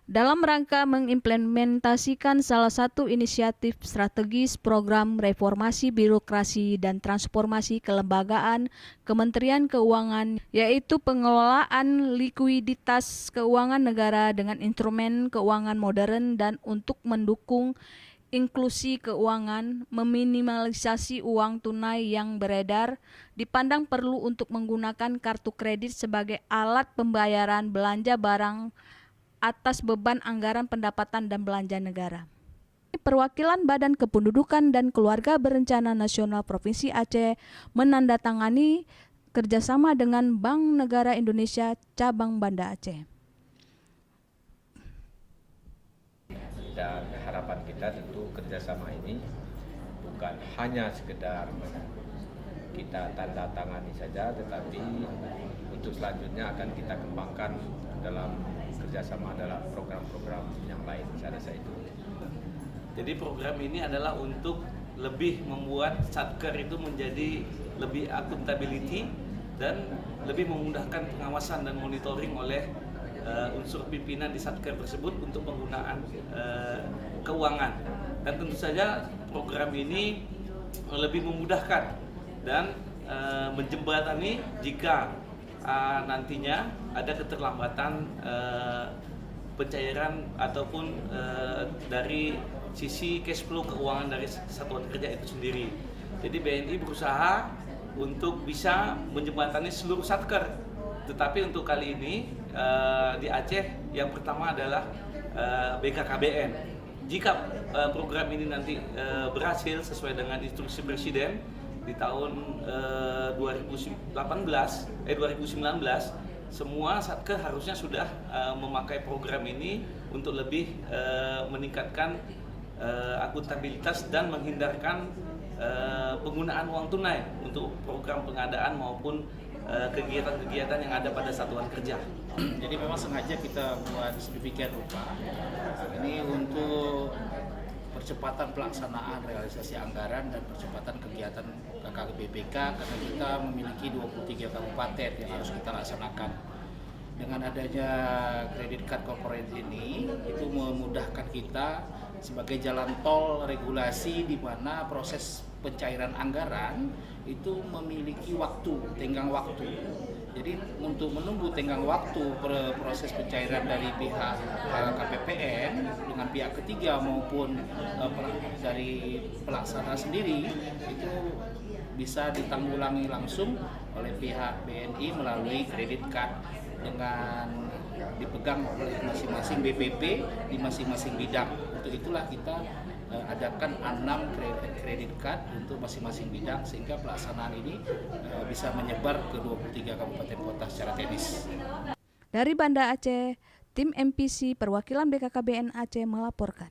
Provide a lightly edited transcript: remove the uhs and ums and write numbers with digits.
dalam rangka mengimplementasikan salah satu inisiatif strategis program reformasi birokrasi dan transformasi kelembagaan Kementerian Keuangan, yaitu pengelolaan likuiditas keuangan negara dengan instrumen keuangan modern dan untuk mendukung inklusi keuangan, meminimalisasi uang tunai yang beredar, dipandang perlu untuk menggunakan kartu kredit sebagai alat pembayaran belanja barang atas beban anggaran pendapatan dan belanja negara. Perwakilan Badan Kependudukan dan Keluarga Berencana Nasional Provinsi Aceh menandatangani kerjasama dengan Bank Negara Indonesia Cabang Banda Aceh. Dan harapan kita tentu kerjasama ini bukan hanya sekedar kita tanda tangani saja, tetapi untuk selanjutnya akan kita kembangkan dalam kerjasama dalam program-program yang lain pada saat itu. Jadi program ini adalah untuk lebih membuat Satker itu menjadi lebih accountability dan lebih memudahkan pengawasan dan monitoring oleh unsur pimpinan di Satker tersebut untuk penggunaan keuangan. Dan tentu saja program ini lebih memudahkan dan menjembatani jika nantinya ada keterlambatan pencairan ataupun dari sisi cash flow keuangan dari satuan kerja itu sendiri. Jadi BNI berusaha untuk bisa menjembatani seluruh Satker. Tetapi untuk kali ini di Aceh yang pertama adalah BKKBN. Jika program ini nanti berhasil sesuai dengan instruksi Presiden di tahun 2019, semua Satker harusnya sudah memakai program ini untuk lebih meningkatkan akuntabilitas dan menghindarkan penggunaan uang tunai untuk program pengadaan maupun kegiatan-kegiatan yang ada pada satuan kerja. Jadi memang sengaja kita buat sedemikian rupa ini untuk percepatan pelaksanaan realisasi anggaran dan percepatan kegiatan KKBPK karena kita memiliki 23 kabupaten yang harus kita laksanakan. Dengan adanya kredit card corporate ini itu memudahkan kita sebagai jalan tol regulasi di mana proses pencairan anggaran itu memiliki waktu, tenggang waktu. Jadi untuk menunggu tenggang waktu proses pencairan dari pihak KPPN dengan pihak ketiga maupun dari pelaksana sendiri itu bisa ditanggulangi langsung oleh pihak BNI melalui kredit card dengan dipegang oleh masing-masing BPP di masing-masing bidang. Untuk itulah kita adakan 6 kredit card untuk masing-masing bidang sehingga pelaksanaan ini bisa menyebar ke 23 kabupaten kota secara teknis. Dari Banda Aceh, tim MPC perwakilan BKKBN Aceh melaporkan.